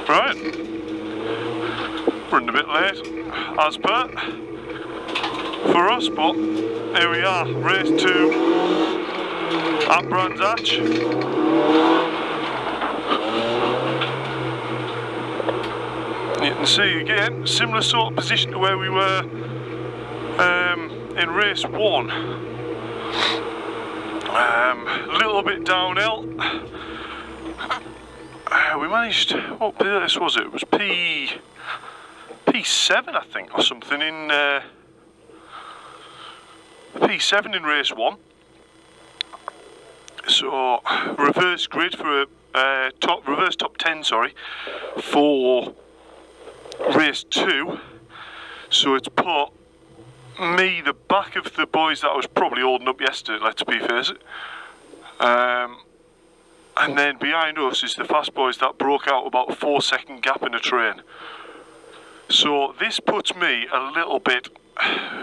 Right, running a bit late, as per, for us, but here we are, race 2 at Brands Hatch. You can see again, similar sort of position to where we were in race 1. A little bit downhill. We managed, what place was it? It was P7 I think, or something in P7 in race 1. So reverse grid for reverse top 10, sorry, for race 2. So it's put me the back of the boys that I was probably holding up yesterday, let's be fair. And then behind us is the fast boys that broke out about a 4-second gap in the train. So this puts me a little bit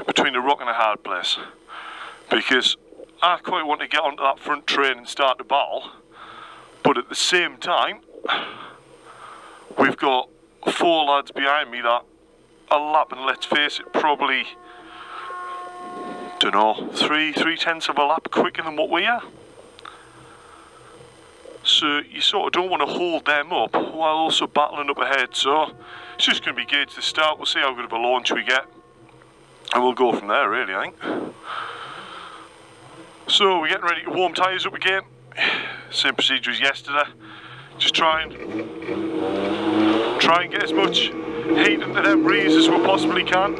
between a rock and a hard place, because I quite want to get onto that front train and start the battle, but at the same time we've got 4 lads behind me that are lapping, let's face it, probably, don't know, 3/10 of a lap quicker than what we are. So you sort of don't want to hold them up while also battling up ahead. So it's just going to be gauge the start. We'll see how good of a launch we get, and we'll go from there, really, I think. So we're getting ready to warm tyres up again. Same procedure as yesterday. Just try and get as much heat into them rears as we possibly can.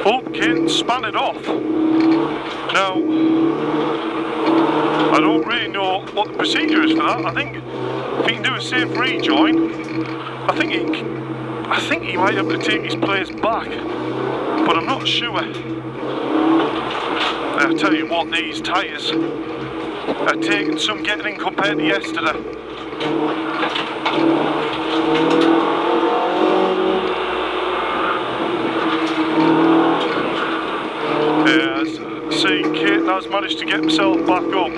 Okay, span it off. Now, I don't really know what the procedure is for that. I think if he can do a safe rejoin, I think he might have to take his players back, but I'm not sure. I'll tell you what, these tyres are taking some getting in compared to yesterday. See, Kate has managed to get himself back up,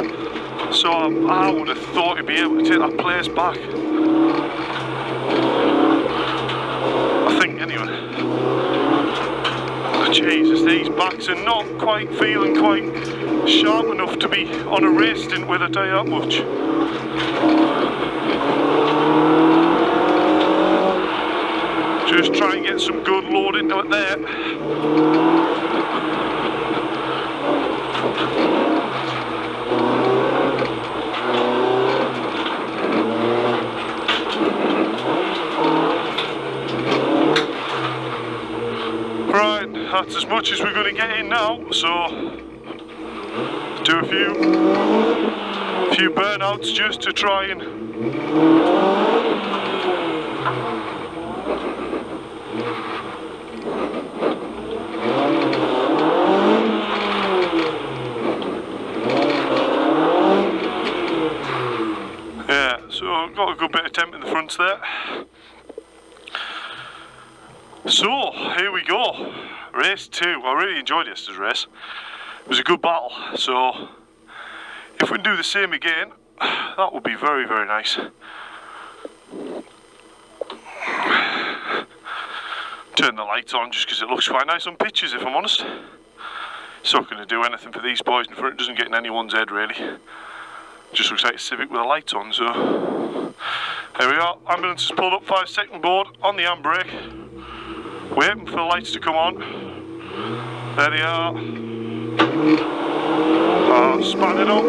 so I would have thought he'd be able to take that place back. I think, anyway. Jesus, these backs are not quite feeling quite sharp enough to be on a race stint with, I tell you that much. Just try and get some good load into it there. Right, that's as much as we're going to get in now, so do a few burnouts just to try and got a good bit of temp in the fronts there. So here we go, race 2. I really enjoyed yesterday's race. It was a good battle, so if we can do the same again, that would be very, very nice. Turn the lights on just because it looks quite nice on pictures, if I'm honest. It's not going to do anything for these boys in front. It doesn't get in anyone's head really. Just looks like a Civic with the lights on. So there we are. Ambulance has pulled up, 5-second board on the handbrake, waiting for the lights to come on. There they are. Oh, span it up.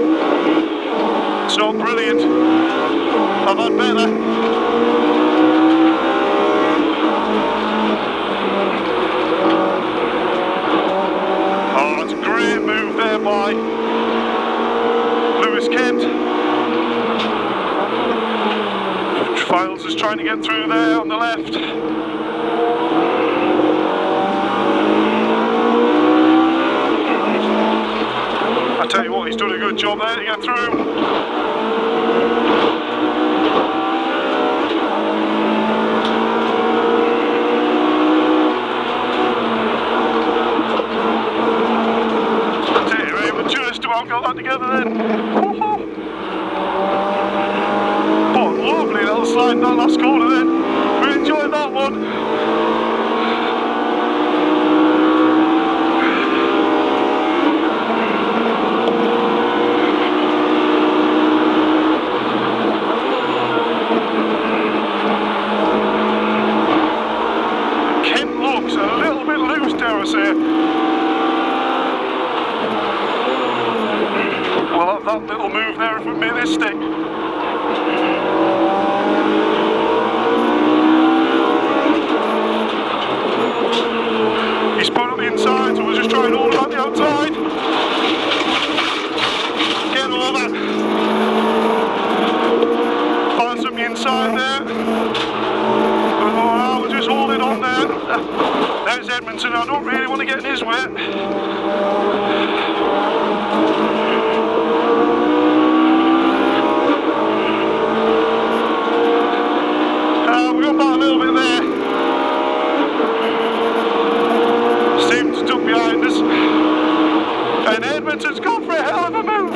It's not brilliant. I've had better. Oh, that's a great move there by Kent. Files is trying to get through there on the left. I tell you what, he's done a good job there to get through. Got that together then. Oh, lovely little slide in that last corner then. We enjoyed that one. Kent looks a little bit loose, dare I say. We'll have that little move there if we make this stick. He's put up the inside, so we'll just try and hold it on the outside. Get over. Balance up the inside there. Oh, we'll just hold it on there. There's Edmondson. I don't really want to get in his way. Back a little bit there. Stevenson's up behind us. And Edmonton's gone for a hell of a move.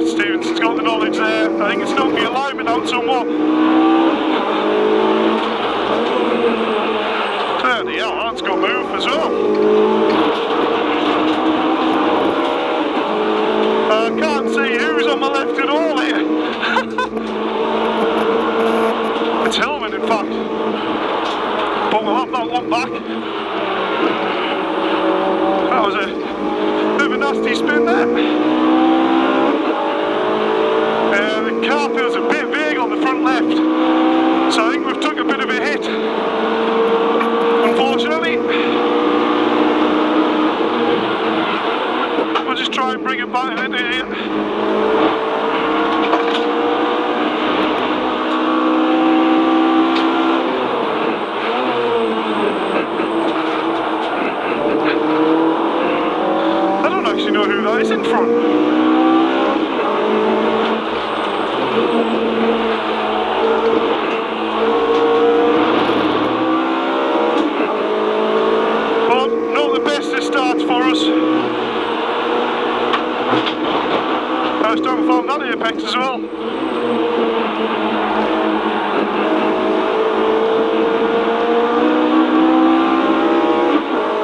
Stevenson's got the knowledge there. I think it's knocked the alignment out somewhat. Yeah, that's got move as well. I can't see who's on my left at all here. It's Hillman, in fact. But we'll have that one back. That was a bit of a nasty spin there. The car feels a bit vague on the front left, so I think we've took a bit of a hit. Unfortunately, we'll just try and bring it back into here. I don't actually know who that is in front. For us. First time we found that apex as well.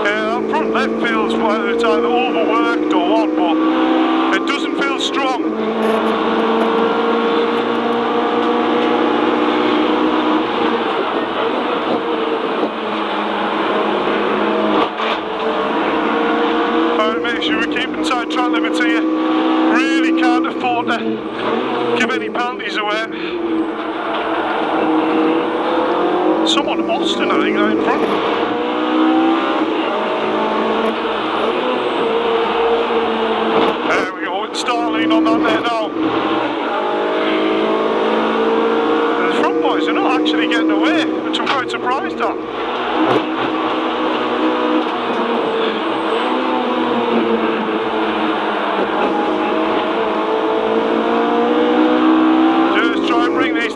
Yeah, that front left feels whether it's either overworked or what, but it doesn't feel strong. Inside track limits here, really can't afford to give any penalties away. Someone Austin, I think, out in front. There we go, it's Starling on that there now. The front boys are not actually getting away, which I'm quite surprised at.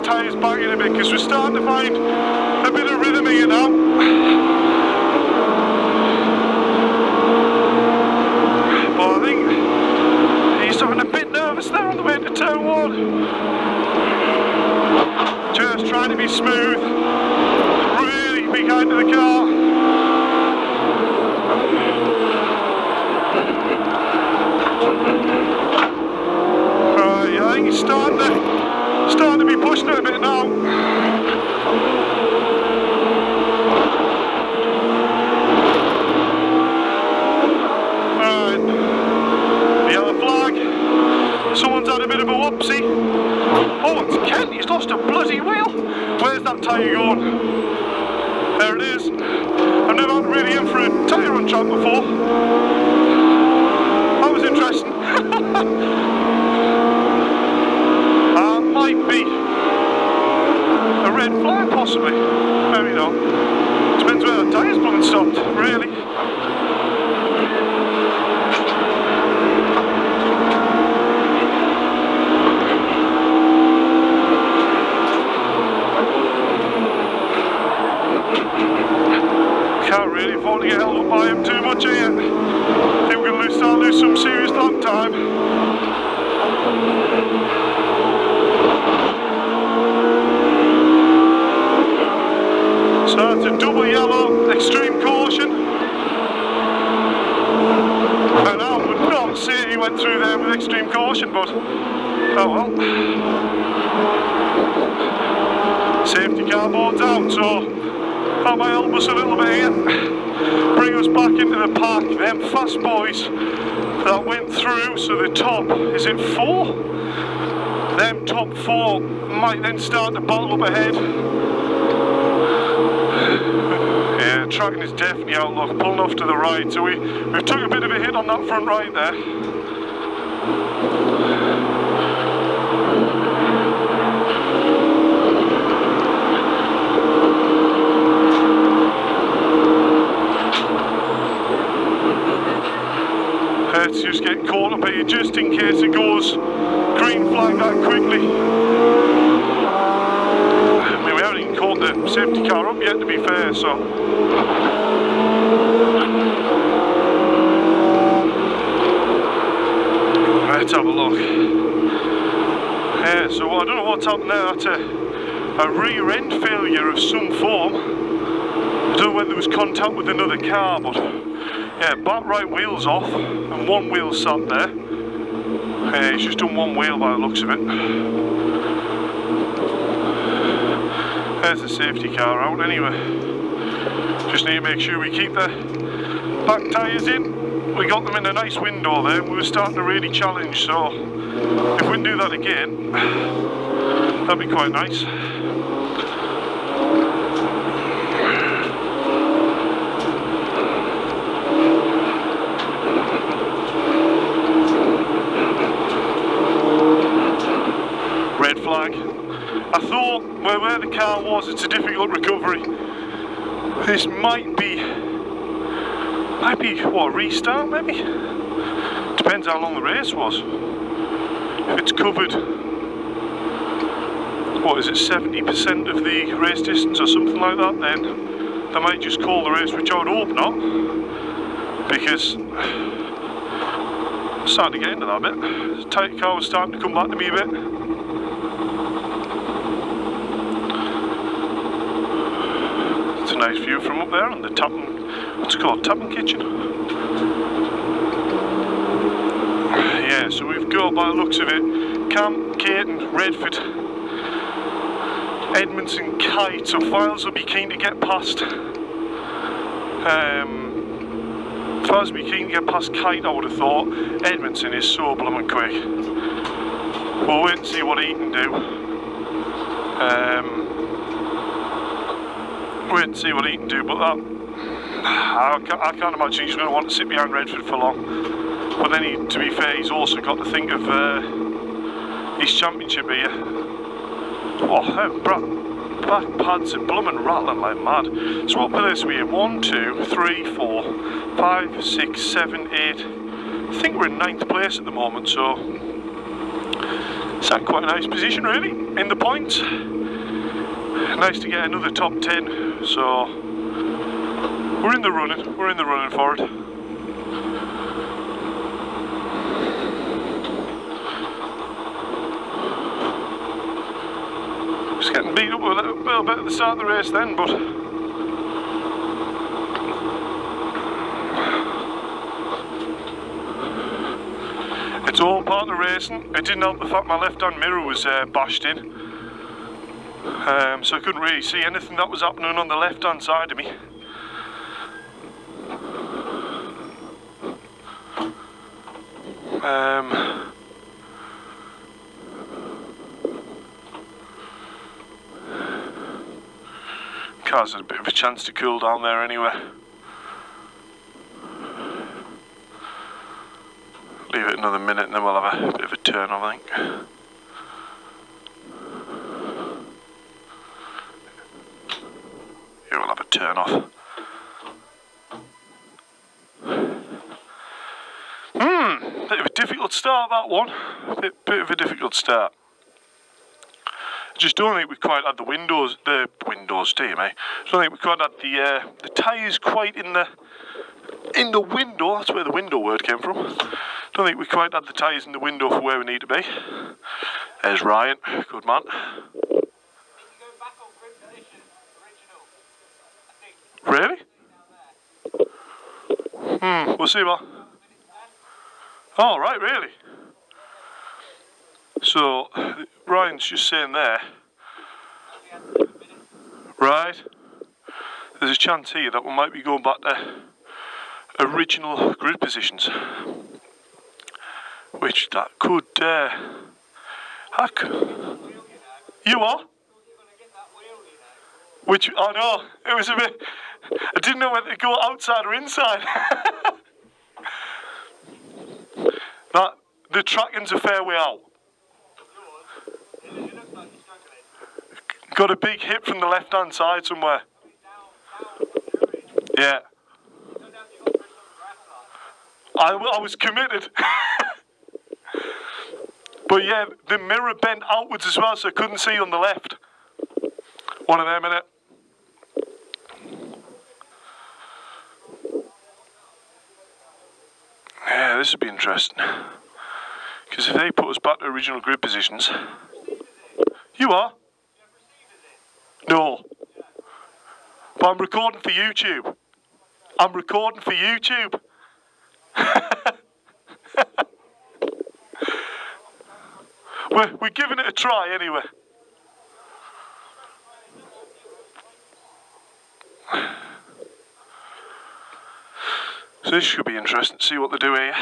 Tyres back in a bit because we're starting to find a bit of rhythm here now. But I think he's looking a bit nervous there on the way to turn one. Just trying to be smooth, really behind the car. Right, I think he's starting to be pushing it a bit now. Right, the yellow flag. Someone's had a bit of a whoopsie. Oh, it's Kent, he's lost a bloody wheel. Where's that tyre going? There it is. I've never had really in for a tyre on track before. That was interesting. stopped, really. Can't really afford to get held up by him too much here. I think we're going to start lose some serious lap time. So that's a double yellow, extreme caution. And I would not say he went through there with extreme caution, but oh well. Safety car board's out, so that might help us a little bit here. Bring us back into the pack. Them fast boys that went through, so the top, is it 4? Them top 4 might then start to battle up ahead. Yeah, tracking is definitely out, look, pulling off to the right, so we've took a bit of a hit on that front right there. Let's just get caught up here just in case it goes green flag that quickly. I mean, we haven't even caught the safety car up yet, to be fair, so. Let's have a look. Yeah, so I don't know what's happened there. That's a rear end failure of some form. I don't know whether there was contact with another car, but yeah, back right wheel's off and one wheel sat there. He's just done one wheel by the looks of it. There's the safety car out anyway. Just need to make sure we keep the back tyres in. We got them in a nice window there. We were starting to really challenge, so if we can do that again, that'd be quite nice. Red flag. I thought where the car was, it's a difficult recovery. This might be what, a restart maybe? Depends how long the race was. If it's covered, what is it, 70% of the race distance or something like that, then they might just call the race, which I would hope not, because I'm starting to get into that bit. The tight car was starting to come back to me a bit. It's a nice view from up there on the tapping, what's it called, tapping kitchen? Yeah, so we've got, by the looks of it, Cam, Caton, Redford, Edmondson, Kite, so Files will be keen to get past. Files will be keen to get past Kite, I would have thought. Edmondson is so blooming quick. We'll wait and see what he can do. Wait and see what he can do, but that, I can't imagine he's going to want to sit behind Redford for long. But then, to be fair, he's also got to think of his championship here. Oh, back pads are blooming rattling like mad. So what place are we in? 1, 2, 3, 4, 5, 6, 7, 8. I think we're in 9th place at the moment, so it's at quite a nice position really, in the points. Nice to get another top 10, so we're in the running for it. Just getting beat up a little bit at the start of the race then, but it's all part of the racing. It didn't help the fact my left hand mirror was bashed in. So I couldn't really see anything that was happening on the left hand side of me. Car's had a bit of a chance to cool down there anyway. Leave it another minute and then we'll have a bit of a turn off, I think. Here we'll have a turn off. Bit of a difficult start, that one. Bit of a difficult start. I just don't think we quite had the windows, dear mate. I don't think we quite had the tyres quite in the window. That's where the window word came from. Don't think we quite had the tyres in the window for where we need to be. There's Ryan, good man. Really? We'll see what. Oh, right, really? So, Ryan's just saying there. Right. There's a chance here that we might be going back to original grid positions. Which that could. You are? Which, I know, it was a bit. I didn't know whether to go outside or inside. The tracking's a fair way out. Got a big hit from the left-hand side somewhere. Yeah. I was committed. But yeah, the mirror bent outwards as well, so I couldn't see on the left. One of them, innit? Yeah, this would be interesting. Because if they put us back to original grid positions... You are? No. But I'm recording for YouTube. I'm recording for YouTube. We're giving it a try anyway. So this should be interesting to see what they do here.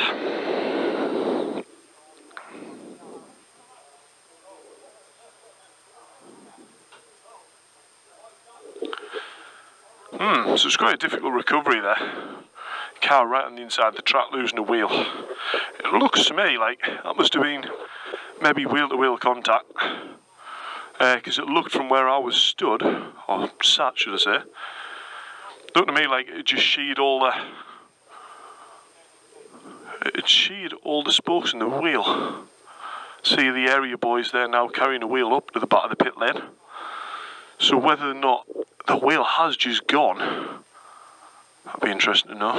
So it's quite a difficult recovery there. Car right on the inside of the track losing a wheel. It looks to me like that must have been maybe wheel-to-wheel contact. Because it looked from where I was stood, or sat should I say, it looked to me like it just sheared all the... It sheared all the spokes in the wheel. See the area boys there now carrying a wheel up to the back of the pit lane. So whether or not the wheel has just gone, that'd be interesting to know.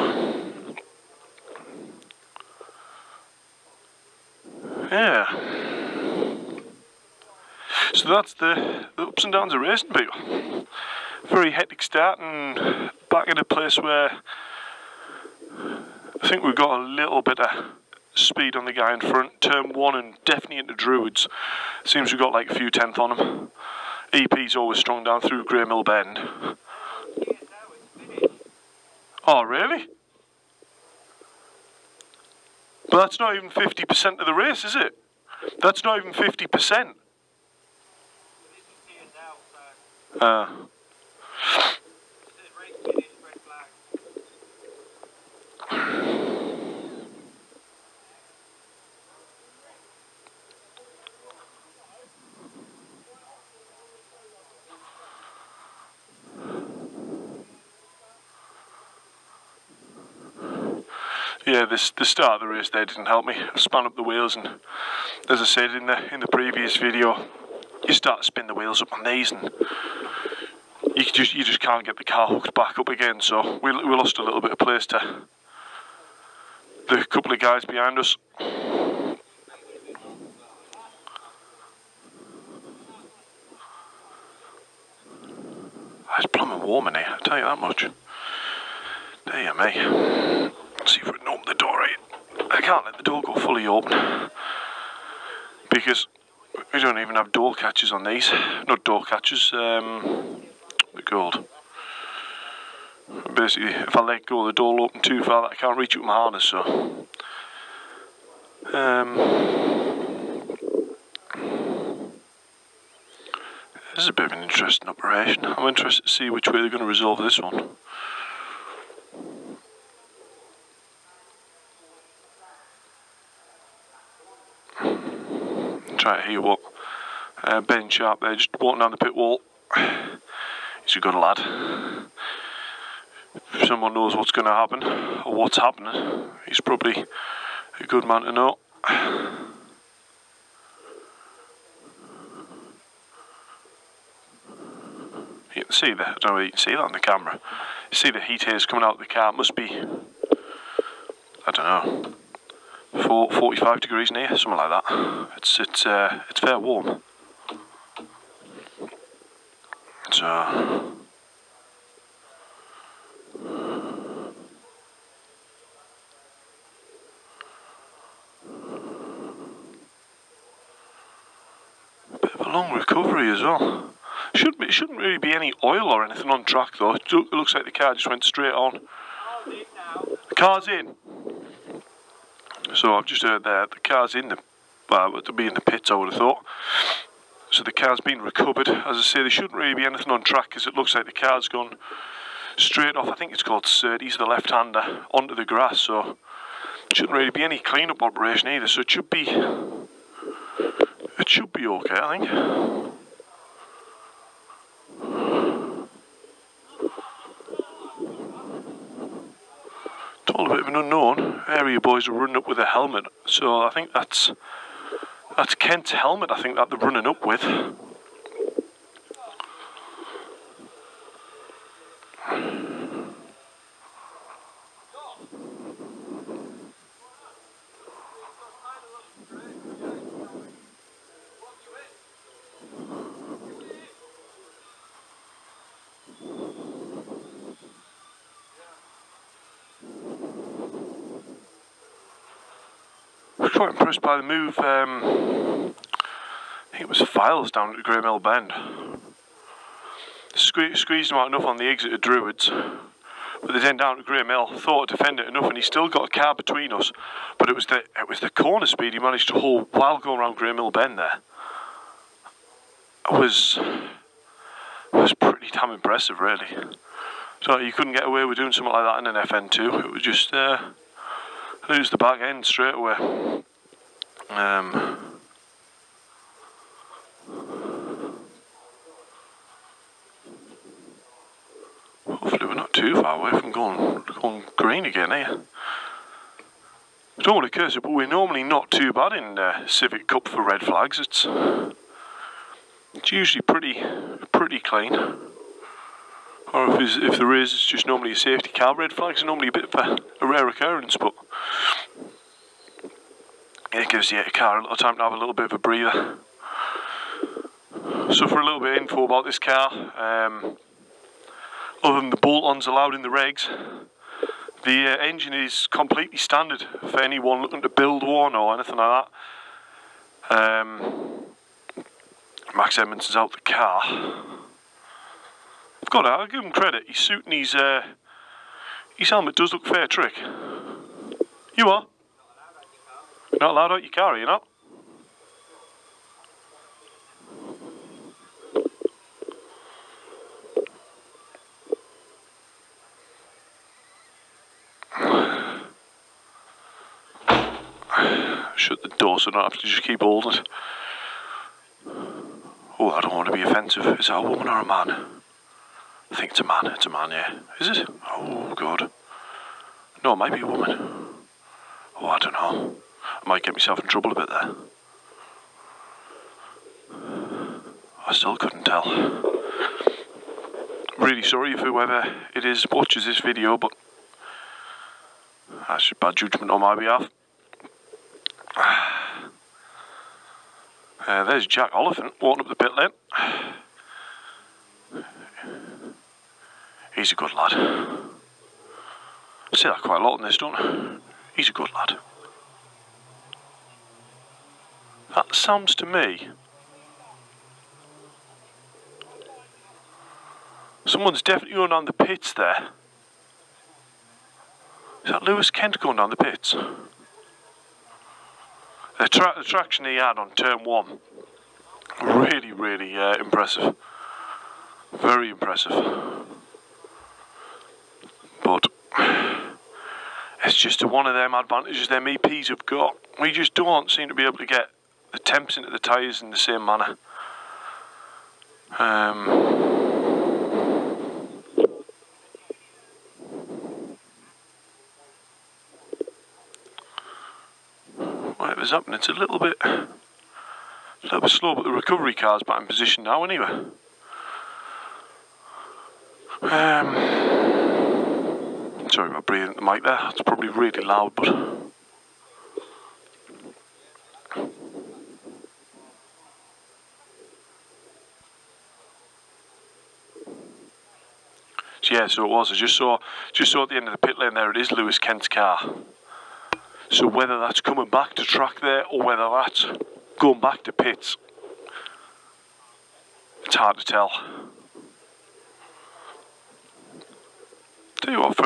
Yeah. So that's the ups and downs of racing, people. Very hectic start and back in a place where I think we've got a little bit of speed on the guy in front. Turn 1 and definitely into Druids. Seems we've got like a few tenth on him. EP's always strong down through Grey Mill Bend. Oh, really? But that's not even 50% of the race, is it? That's not even 50%. Yeah, the start of the race there didn't help me. I span up the wheels, and as I said in the previous video, you start to spin the wheels up on these, and you just can't get the car hooked back up again. So we lost a little bit of place to the couple of guys behind us. It's blooming warm in here, I tell you that much. Dear me. Let's see if we can open the door right. I can't let the door go fully open because we don't even have door catches on these. Not door catches, they're called. Basically, if I let go, the door will open too far that I can't reach it with my harness, so. This is a bit of an interesting operation. I'm interested to see which way they're going to resolve this one. Try to hear what Ben Sharp there, just walking down the pit wall. He's a good lad. If someone knows what's going to happen or what's happening, he's probably A good man to know. You can see that. I don't know if you can see that on the camera. You see the heat haze coming out of the car. It must be, I don't know, 45 degrees in here, something like that. It's fair warm. So. Bit of a long recovery as well. Shouldn't really be any oil or anything on track though. It looks like the car just went straight on. The car's in. So I've just heard there, the car's in the, well, it'll be in the pits I would have thought. So the car's been recovered. As I say, there shouldn't really be anything on track because it looks like the car's gone straight off, I think it's called Surtees, the left-hander, onto the grass. So it shouldn't really be any clean-up operation either. So it should be okay, I think. It's all a bit of an unknown. Area boys are running up with a helmet, so I think that's Kent's helmet, I think, that they're running up with. I was quite impressed by the move. I think it was Files down at Grey Mill Bend. Squeezed him out enough on the exit of Druids, but they then down to Grey Mill, thought to defend it enough, and he still got a car between us. But it was the corner speed he managed to hold while going around Grey Mill Bend there. It was pretty damn impressive, really. So you couldn't get away with doing something like that in an FN2. It was just lose the back end straight away. Hopefully we're not too far away from going green again here. I don't want to curse it, but we're normally not too bad in Civic Cup for red flags. It's usually pretty clean. Or if there is, it's just normally a safety car. Red flags are normally a bit of a rare occurrence, but it gives the car a little time to have a little bit of a breather. So for a little bit of info about this car, other than the bolt-ons allowed in the regs, the engine is completely standard for anyone looking to build one or anything like that. Max Edmondson's out the car. I'll give him credit. He's suiting his helmet does look fair trick. You are? You're not allowed out your car, are you not? Shut the door so I don't have to just keep holding it. Oh, I don't want to be offensive. Is that a woman or a man? I think it's a man. It's a man, yeah. Is it? Oh, God. No, it might be a woman. Oh, I don't know. I might get myself in trouble a bit there. I still couldn't tell. I'm really sorry if whoever it is watches this video, but that's bad judgment on my behalf. There's Jack Oliphant walking up the pit lane. He's a good lad. I say that quite a lot in this, don't I? He's a good lad. That sounds to me, someone's definitely going down the pits there. Is that Lewis Kent going down the pits? The traction he had on turn 1, really impressive. Very impressive. But it's just one of them advantages them EPs have got. We just don't seem to be able to get the temps into the tyres in the same manner. whatever's happening, it's a little bit slow, but the recovery car's back in position now anyway. Sorry about breathing at the mic there, it's probably really loud, but... So yeah, so it was, I just saw at the end of the pit lane there, it is Lewis Kent's car. So whether that's coming back to track there, or whether that's going back to pits, it's hard to tell. Tell you what,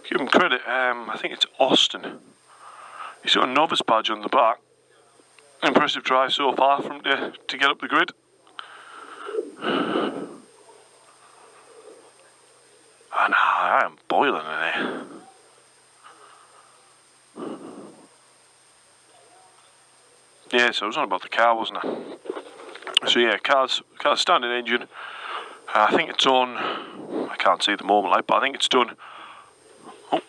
give him credit, I think it's Austin. He's got a novice badge on the back. Impressive drive so far from to get up the grid. And I am boiling in here. Yeah, so I was on about the car, wasn't I? So yeah, car's standing engine. I think it's on, I can't see at the moment, like, but I think it's done. Oh.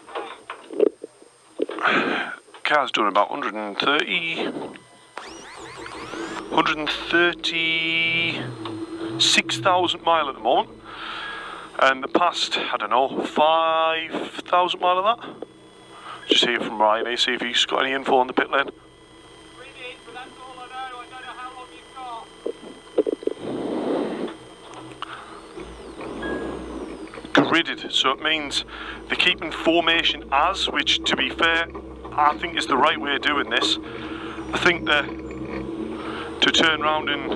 Car's done about 136,000 miles at the moment. And the past, I don't know, 5,000 miles of that. Just hear from Ryan here, see if he's got any info on the pit lane. But that's all I know. I don't know how long you've got. Gridded, so it means they're keeping formation as, which to be fair, I think is the right way of doing this. I think that to turn round and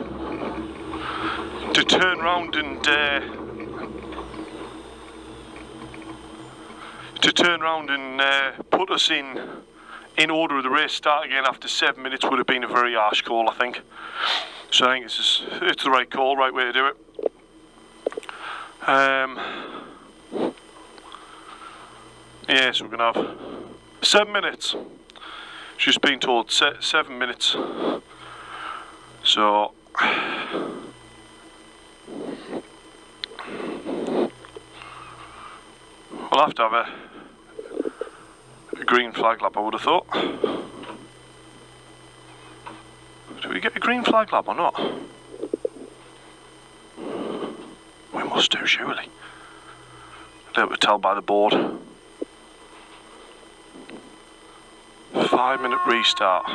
put us in order of the race start again after 7 minutes would have been a very harsh call, I think. So I think it's the right call, right way to do it. Yeah, so we're going to have 7 minutes. She's been told 7 minutes. So we'll have to have a green flag lap, I would have thought. Do we get a green flag lap or not? We must do, surely. I don't tell by the board. 5-minute restart.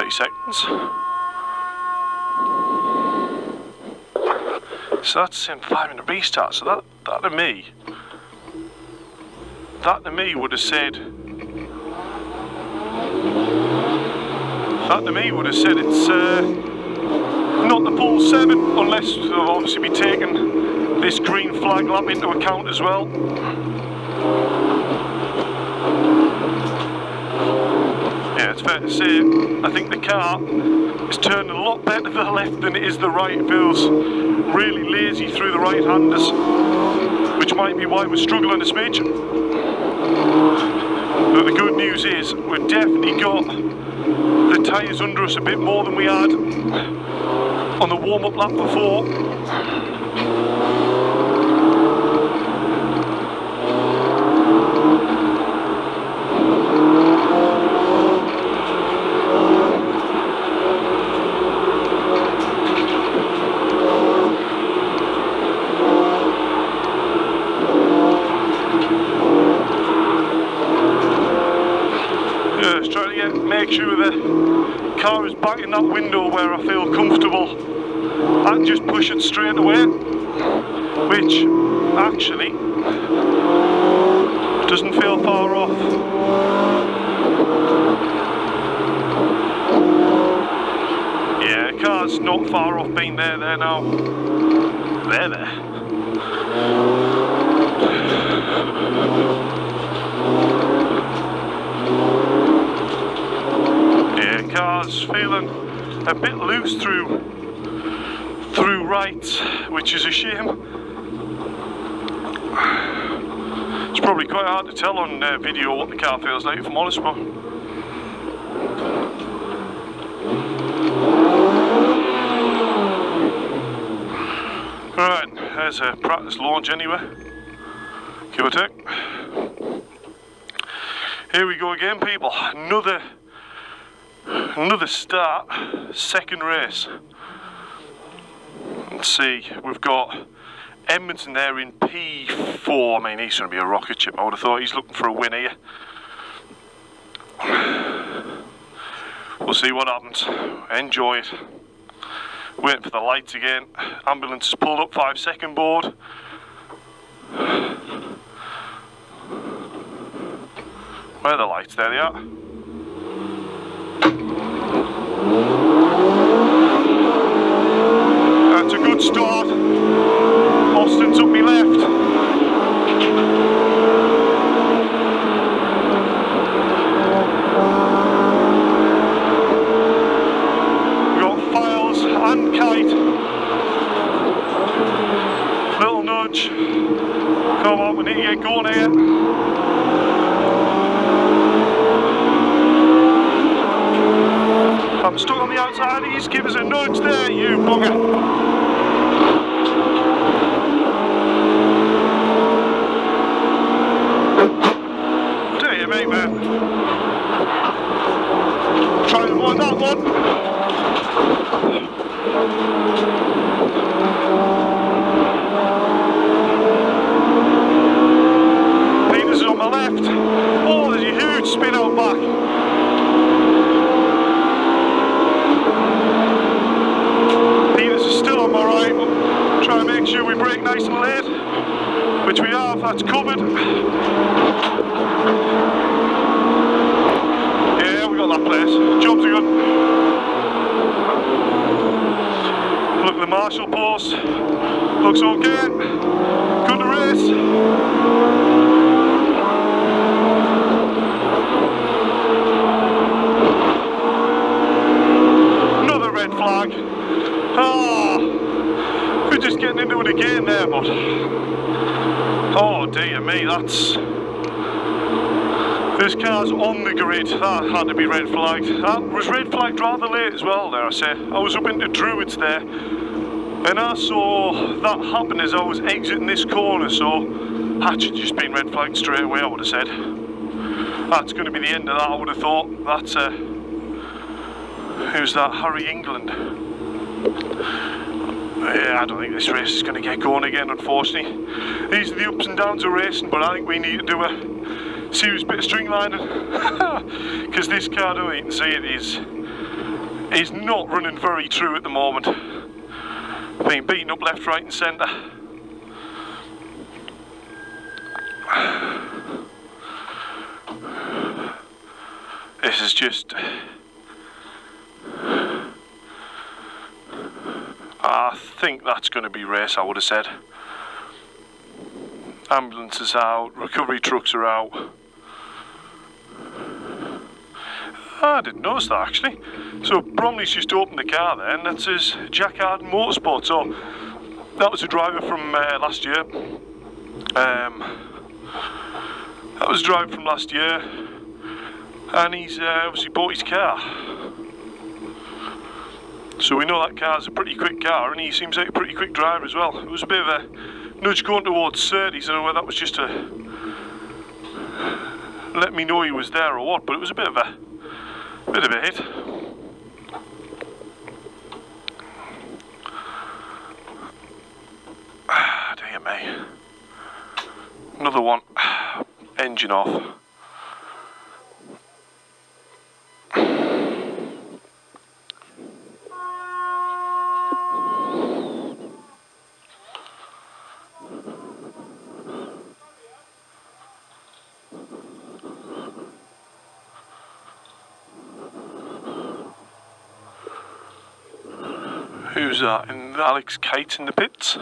Seconds. So that's saying 5-minute restart. So that to me would have said. That to me would have said it's not the full 7, unless they'll obviously be taking this green flag lap into account as well. Yeah, it's fair to say, I think the car is turning a lot better to the left than it is the right. It feels really lazy through the right-handers, which might be why we're struggling a smidge. But the good news is, we've definitely got the tyres under us a bit more than we had on the warm-up lap before. Make sure the car is back in that window where I feel comfortable and just push it straight away, which actually doesn't feel far off. Yeah, the car's not far off being there now. There. Car's feeling a bit loose through right, which is a shame. It's probably quite hard to tell on video what the car feels like, if I'm honest, but Right, there's a practice launch anyway, give or take. Here we go again, people. Another start, second race. Let's see, we've got Edmondson there in P4. I mean, he's going to be a rocket ship, I would have thought. He's looking for a win here. We'll see what happens. Enjoy it. Waiting for the lights again. Ambulance has pulled up, 5-second board. Where are the lights? There they are. That's a good start. Austin's up me left. We've got Files and Kite. Little nudge. Come on, we need to get going here. I'm stuck on the outside. He's give us a nudge there, you bugger. Dear me, man. Try and avoid that one. Peters is on my left. Oh, there's a huge spin out back. Alright, we'll try and make sure we brake nice and late, which we have, that's covered. Yeah, we got that place. Jobs are good. Look at the marshal post. Looks okay. Good to race. Another red flag. We're just getting into it again there, but oh dear me, this car's on the grid. That had to be red flagged. That was red flagged rather late as well, dare I say. I was up into Druids there and I saw that happen as I was exiting this corner, so Hatch had just been red flagged straight away, I would have said. That's going to be the end of that, I would have thought. That's who's that? Harry England. Yeah, I don't think this race is going to get going again, unfortunately. These are the ups and downs of racing, but I think we need to do a serious bit of stringlining. Because this car, I don't even see it, is not running very true at the moment. Being beaten up left, right and centre. This is just... I think that's going to be race, I would have said. Ambulance is out, recovery trucks are out. I didn't notice that actually. So Bromley's just opened the car there, and that's his Jack Arden Motorsport. So that was a driver from last year. That was a driver from last year, and he's obviously bought his car. So we know that car's a pretty quick car, and he seems like a pretty quick driver as well. It was a bit of a nudge going towards 30s. I don't know whether that was just to let me know he was there or what, but it was a bit of a hit. Dear me. Another one. Engine off. Who's that? And Alex Kate in the pits.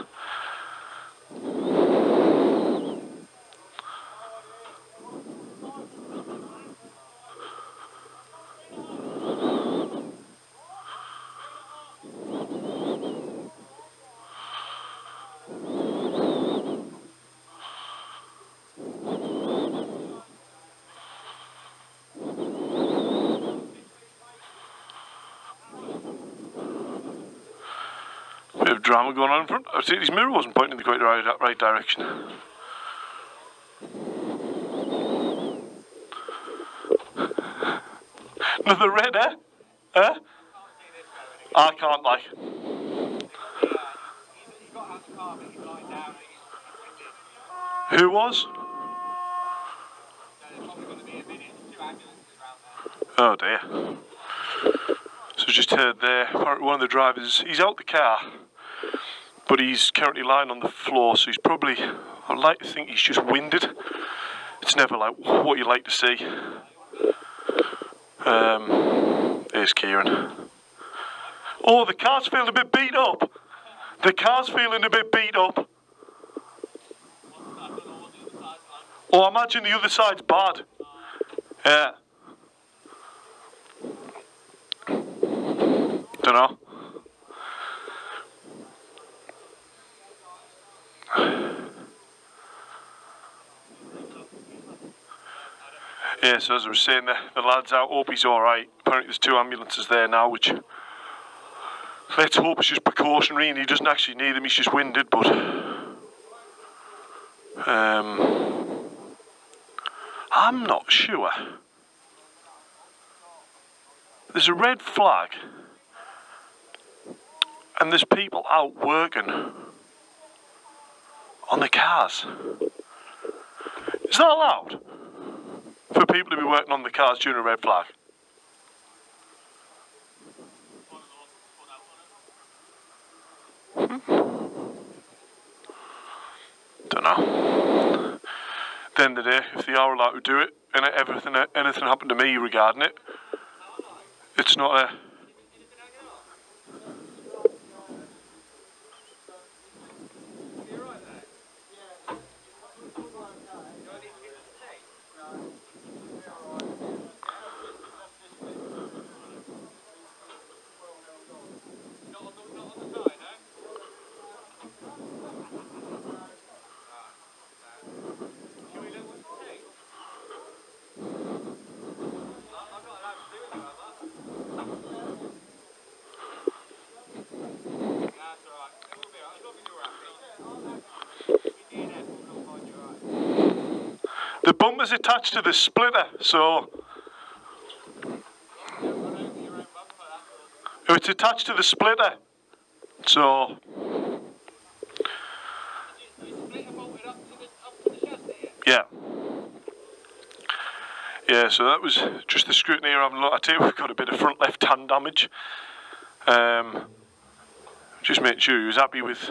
drama going on in front. I see his mirror wasn't pointing in the quite right direction. Another red, eh? Eh? I can't, like. Who was? Oh dear. So just heard there, apparently one of the drivers, he's out the car, but he's currently lying on the floor, so he's probably, I'd like to think he's just winded. It's never like what you like to see. There's Kieran. Oh, the car's feeling a bit beat up. The car's feeling a bit beat up. Oh, I imagine the other side's bad. Yeah. Dunno. Yeah, so as I was saying, the lad's out, hope he's alright. Apparently there's 2 ambulances there now, which let's hope it's just precautionary and he doesn't actually need them, he's just winded, but I'm not sure. There's a red flag and there's people out working on the cars. Is that allowed? For people to be working on the cars during a red flag? Don't know. At the end of the day, if they are allowed to do it, and anything happened to me regarding it, it's not a... The bumper's attached to the splitter, so it's attached to the splitter, so yeah. Yeah, so that was just the scrutiny here having a look. I tell you, we've got a bit of front left hand damage. Just make sure he was happy with.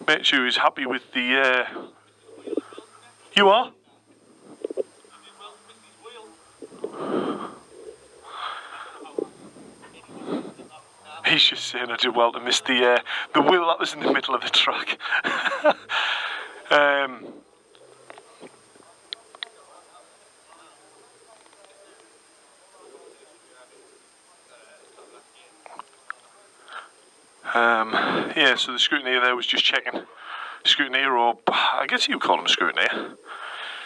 Make sure he's happy with the. You are? He's just saying I did well to miss the wheel that was in the middle of the track. Yeah, so the scrutineer there was just checking. Scrutineer, or I guess you call him a scrutineer.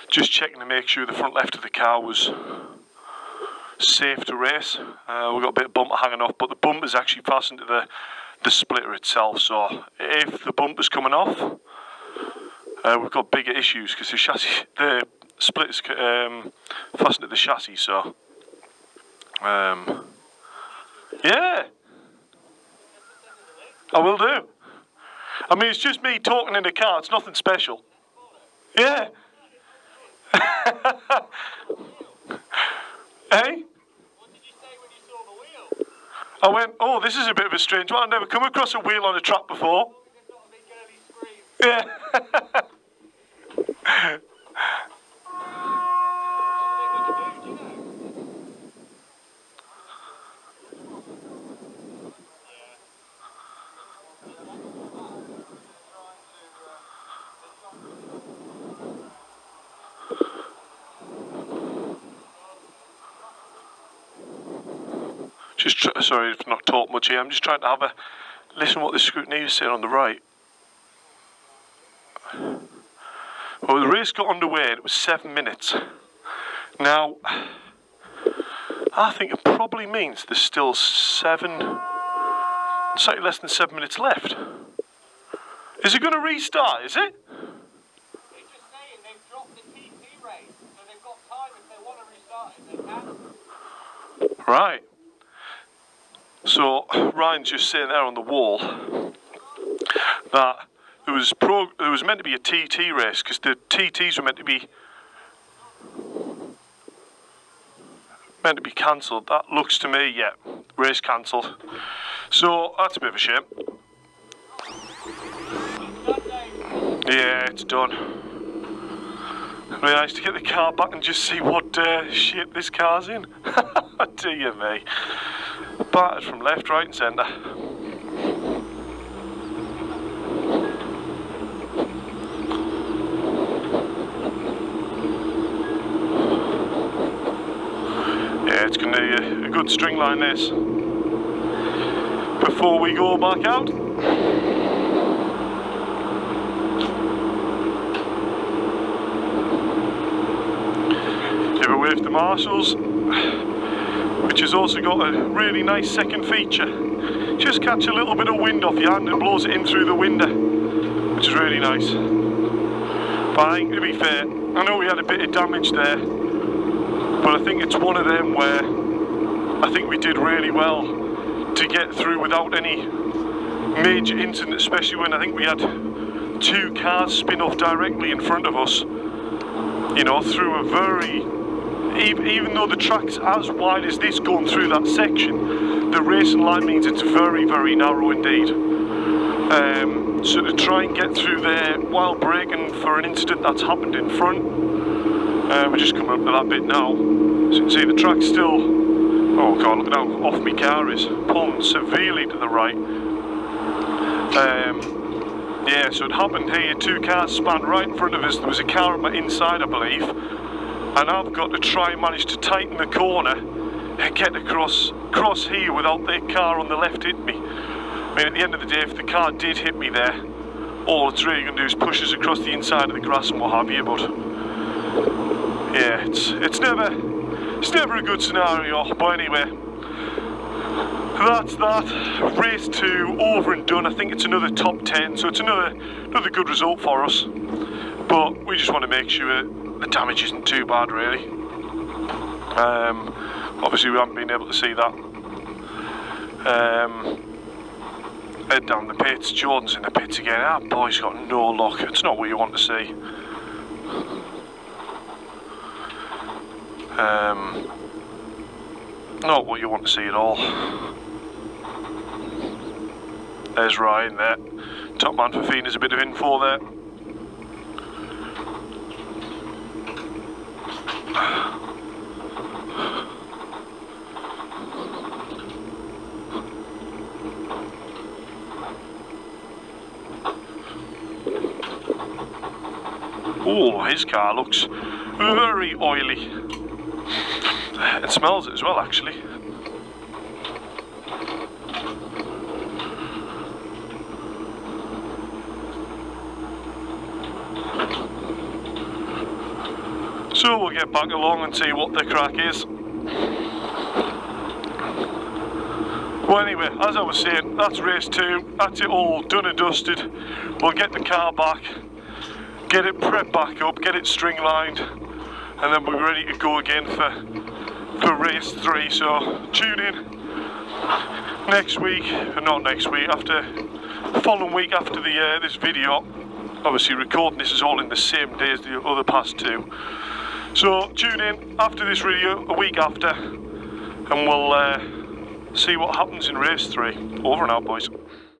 Just checking to make sure the front left of the car was safe to race. We've got a bit of bumper hanging off, but the bumper's actually fastened to the splitter itself, so if the bumper's coming off, we've got bigger issues because the splitter's fastened to the chassis, so yeah, I will do. I mean, it's just me talking in the car, it's nothing special. Yeah. Hey? What did you say when you saw the wheel? I went, oh, this is a bit of a strange one. I've never come across a wheel on a track before. Yeah. Sorry if not talk much here, I'm just trying to have a listen what the scrutineer is saying on the right. Well, the race got underway and it was 7 minutes. Now, I think it probably means there's still 7 Slightly less than 7 minutes left. Is it going to restart, is it? They're just saying they've dropped the TT race, so they've got time if they want to restart it, they can. Right. So Ryan's just saying there on the wall that there was meant to be a TT race because the TTs were meant to be cancelled. That looks to me, yeah, race cancelled. So that's a bit of a shame. Yeah, it's done. It'd be nice to get the car back and just see what shape this car's in. Dear me. Battered from left, right and centre. Yeah, it's going to be a good string line this. Before we go back out. Give a wave to Marshall's, which has also got a really nice second feature. Just catch a little bit of wind off your hand and blows it in through the window, which is really nice. But I think, to be fair, I know we had a bit of damage there, but I think it's one of them where I think we did really well to get through without any major incident, especially when I think we had 2 cars spin off directly in front of us, you know, through a very, even though the track's as wide as this going through that section, the racing line means it's very, very narrow indeed. So to try and get through there while braking for an incident that's happened in front, we're just coming up to that bit now. So you can see the track's still, oh god, look at how off my car is, pulling severely to the right. Yeah, so it happened here, 2 cars span right in front of us. There was a car on my inside, I believe, and I've got to try and manage to tighten the corner and get across here without the car on the left hitting me. I mean, at the end of the day, if the car did hit me there, all it's really going to do is push us across the inside of the grass and what have you, but yeah, it's never a good scenario. But anyway, that's that. Race 2 over and done. I think it's another top 10, so it's another good result for us. But we just want to make sure the damage isn't too bad, really. Obviously, we haven't been able to see that. Head down the pits. Jordan's in the pits again. Our boy's got no luck. It's not what you want to see. Not what you want to see at all. There's Ryan there. Top man for Feena's a bit of info there. Oh, his car looks very oily. It smells it as well, actually. So we'll get back along and see what the crack is. Well, anyway, as I was saying, that's race 2. That's it all done and dusted. We'll get the car back, get it prepped back up, get it string-lined, and then we're ready to go again for race 3. So tune in next week, or not next week, after the following week after this video. Obviously recording this is all in the same day as the other past 2. So tune in after this video, a week after, and we'll see what happens in race 3. Over and out, boys.